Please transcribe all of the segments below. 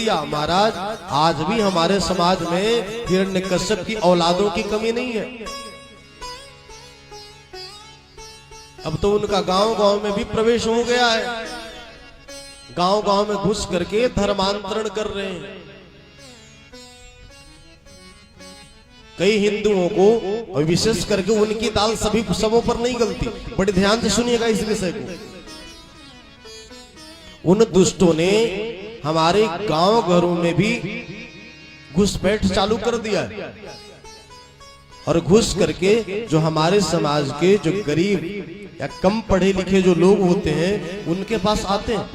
दिया। महाराज आज भी हमारे समाज में हिरण्यकश्यप की औलादों की कमी नहीं है। अब तो उनका गांव गांव में भी प्रवेश हो गया है, गांव गांव में घुस करके धर्मांतरण कर रहे हैं। कई हिंदुओं को और विशेष करके उनकी दाल सभी सबों पर नहीं गलती। बड़े ध्यान से सुनिएगा इस विषय को। उन दुष्टों ने हमारे गांव घरों में भी घुसपैठ चालू कर दिया है और घुस करके जो हमारे समाज के जो गरीब या कम पढ़े लिखे जो लोग होते हैं उनके पास आते हैं,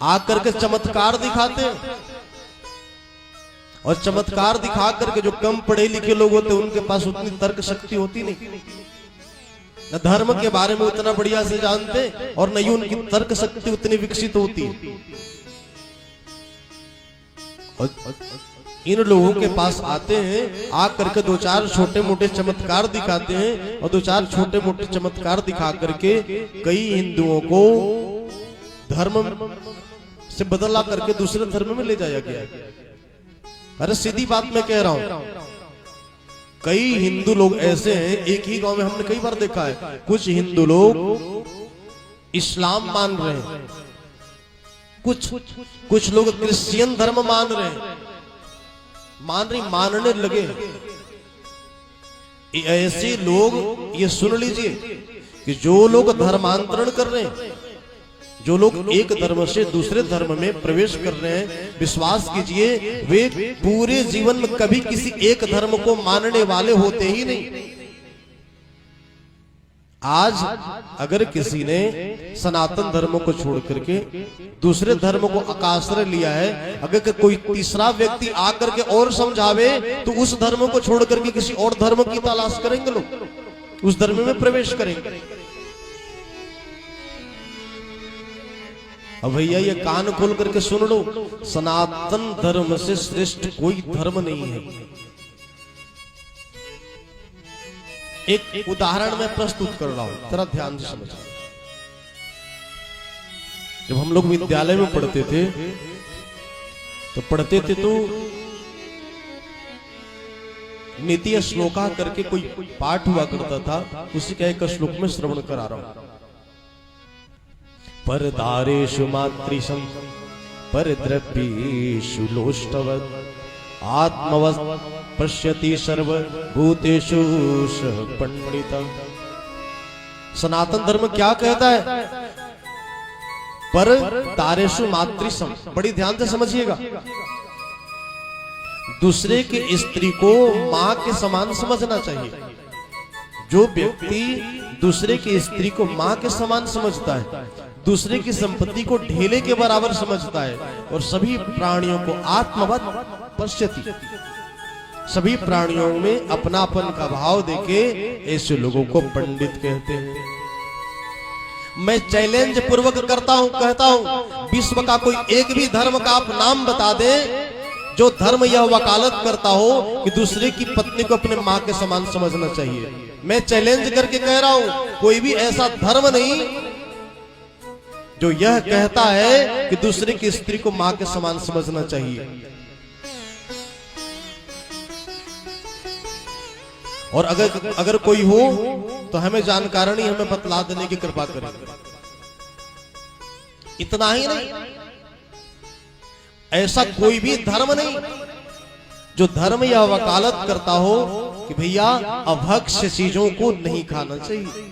आकर के चमत्कार दिखाते हैं। और चमत्कार दिखा करके जो कम पढ़े लिखे लोग होते हैं उनके पास उतनी तर्क शक्ति होती नहीं, न धर्म के बारे में उतना बढ़िया से जानते और नहीं उनकी तर्क शक्ति उतनी विकसित होती है। और इन लोगों के पास आते हैं, आकर के दो चार छोटे मोटे चमत्कार दिखाते हैं और दो चार छोटे मोटे चमत्कार दिखा करके कई हिंदुओं को धर्म से बदला करके दूसरे धर्म में ले जाया गया। अरे सीधी बात मैं कह रहा हूं, कई हिंदू लोग ऐसे हैं, एक ही गांव में हमने कई बार देखा है, कुछ हिंदू लोग इस्लाम मान रहे हैं, कुछ लोग क्रिश्चियन धर्म मान रहे हैं, मानने लगे। ऐसे लोग ये सुन लीजिए कि जो लोग धर्मांतरण कर रहे हैं, जो लोग एक धर्म से दूसरे धर्म में प्रवेश कर रहे हैं, विश्वास कीजिए वे पूरे जीवन में कभी किसी एक धर्म को मानने वाले होते ही नहीं। आज अगर किसी ने सनातन धर्म को छोड़ करके दूसरे धर्म को आश्रय लिया है, अगर कोई तीसरा व्यक्ति आकर के और समझावे तो उस धर्म को छोड़ करके किसी और धर्म की तलाश करेंगे लोग, उस धर्म में प्रवेश करेंगे। अब भैया ये कान खोल करके सुन लो, सनातन धर्म से श्रेष्ठ कोई धर्म नहीं है। एक उदाहरण मैं प्रस्तुत कर रहा हूं, जरा ध्यान से समझिए। जब हम लोग विद्यालय में पढ़ते थे तो नीति श्लोका करके कोई पाठ हुआ करता था, उसी का एक श्लोक में श्रवण करा रहा हूं। परदारेषु मातृशं परद्रव्येषु लोष्टवत् आत्मवत् पश्यति सर्वभूतेषु सः पंडितः। सनातन धर्म क्या कहता है? परदारेषु मातृशं, बड़ी ध्यान से समझिएगा। दूसरे की स्त्री को मां के समान समझना चाहिए। जो व्यक्ति दूसरे की स्त्री को मां के समान समझता है, दूसरे की संपत्ति को ढेले के बराबर समझता है और सभी प्राणियों को आत्मवत् पश्यति, सभी प्राणियों में अपनापन का भाव देके ऐसे लोगों को पंडित कहते हैं। मैं चैलेंज पूर्वक कहता हूं, विश्व का कोई एक भी धर्म का आप नाम बता दें जो धर्म यह वकालत करता हो कि दूसरे की पत्नी को अपने मां के समान समझना चाहिए। मैं चैलेंज करके कह रहा हूं, कोई भी ऐसा धर्म नहीं जो यह कहता है कि दूसरे की स्त्री को मां के समान समझना चाहिए। और अगर कोई हो तो हमें जानकारी हमें बतला देने की कृपा करें। इतना ही नहीं, ऐसा कोई भी धर्म नहीं जो धर्म यह वकालत करता हो कि भैया अभक्ष्य चीजों को नहीं खाना चाहिए,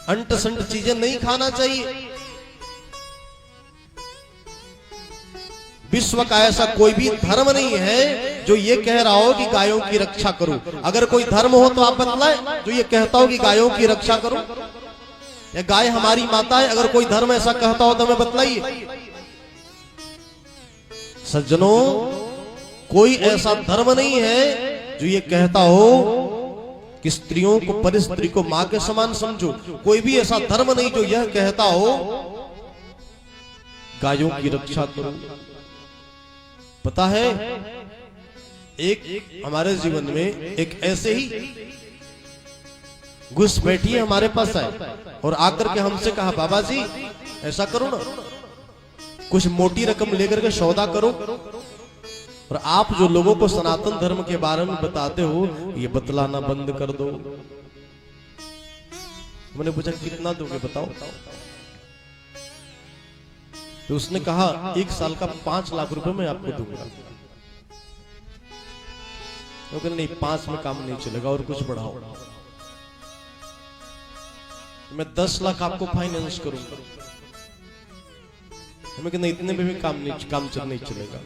अंट संट चीजें नहीं खाना चाहिए। विश्व का ऐसा कोई भी धर्म नहीं है जो ये कह रहा हो कि गायों की रक्षा करो। अगर कोई धर्म हो तो आप बतलाएं जो ये कहता हो कि गायों की रक्षा करो, या गाय हमारी माता है, अगर कोई धर्म ऐसा कहता हो तो हमें बतलाइए। सज्जनों, कोई ऐसा धर्म नहीं है जो ये कहता हो कि स्त्रियों को पर स्त्री को मां के समान समझो। कोई भी ऐसा धर्म नहीं जो यह कहता हो गायों की रक्षा करो। पता है, एक हमारे जीवन में एक ऐसे ही घुस बैठी है हमारे पास आए और आकर के हमसे कहा, बाबा जी ऐसा करो ना कुछ मोटी रकम लेकर के सौदा करो, और आप जो लोगों को सनातन धर्म के बारे में बताते हो ये बतलाना बंद कर दो। मैंने पूछा कितना दोगे बताओ, तो उसने कहा 1 साल का 5 लाख रुपए मैं आपको दूंगा। तो कहने नहीं 5 में काम नहीं चलेगा और कुछ बढ़ाओ। मैं 10 लाख आपको फाइनेंस करूंगा। हमें कहना इतने में भी काम नहीं चलेगा।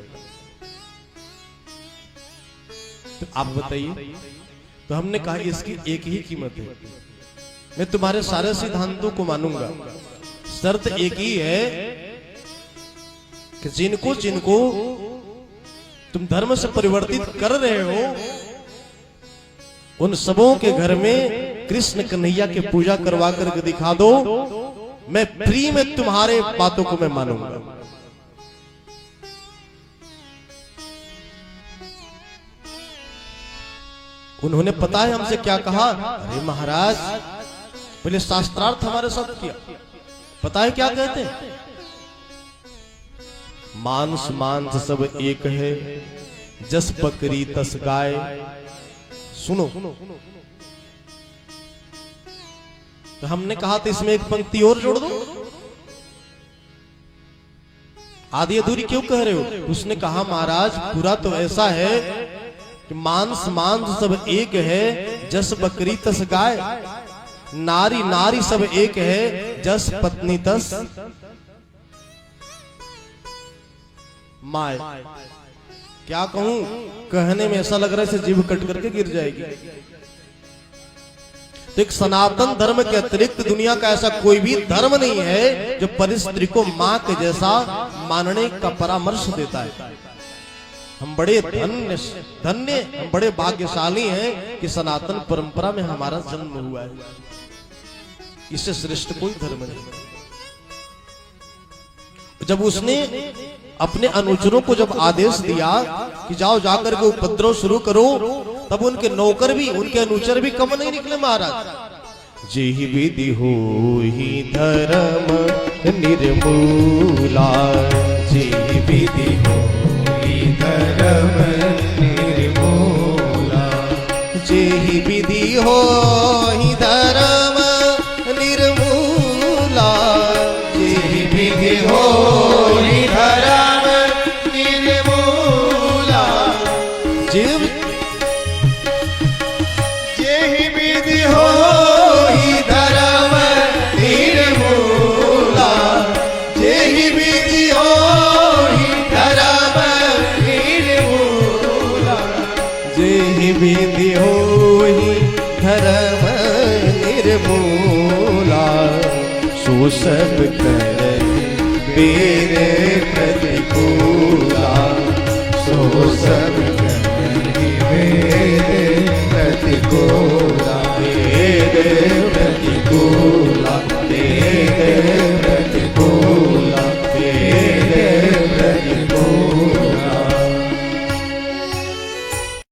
तो आप बताइए। तो हमने कहा इसकी एक ही कीमत है, मैं तुम्हारे सारे सिद्धांतों को मानूंगा, शर्त एक ही है कि जिनको जिनको तुम धर्म से परिवर्तित कर रहे हो उन सबों के घर में कृष्ण कन्हैया की पूजा करवा करके दिखा दो, मैं फ्री में तुम्हारे बातों को मैं मानूंगा। उन्होंने पता है हमसे क्या कहा, अरे महाराज पहले शास्त्रार्थ हमारे साथ किया, पता है क्या कहते हैं, मांस मांस सब एक है, जस बकरी तस गाय। सुनो, तो हमने कहा था इसमें एक पंक्ति और जोड़ दो, आधी अधूरी क्यों कह रहे हो। उसने कहा महाराज पूरा तो ऐसा है कि मांस मांस सब एक है, जस बकरी तस गाय, नारी नारी सब एक है, जस पत्नी तस माय। क्या कहूं, कहने में ऐसा लग रहा है जीभ कट करके गिर जाएगी। तो एक सनातन धर्म के अतिरिक्त दुनिया का ऐसा कोई भी धर्म नहीं है जो परिस्त्री को मां के जैसा मानने का परामर्श देता है। हम बड़े धन्य हम बड़े भाग्यशाली हैं कि सनातन परंपरा में हमारा जन्म हुआ है, इससे श्रेष्ठ कोई धर्म नहीं। जब उसने अपने अनुचरों को जब आदेश दिया कि जाओ जाकर के उपद्रव शुरू करो, तब उनके नौकर भी उनके अनुचर भी कम नहीं निकले महाराज। जेहि विधि होहि धर्म निर्मूला, जेहि विधि होहि धर्म निर्मूला, जेहि विधि होहि धर्म निर्मूला, जेहि विधि होहि धर्म निर्मूला, जेहि विधि होहि धर्म निर्मूला, जेहि विधि होहि धर्म निर्मूला, जेहि विधि होहि धर्म निर्मूला, सो सब कर मेरे प्रतिकूला, सो सब कर मेरे प्रतिकूला, मेरे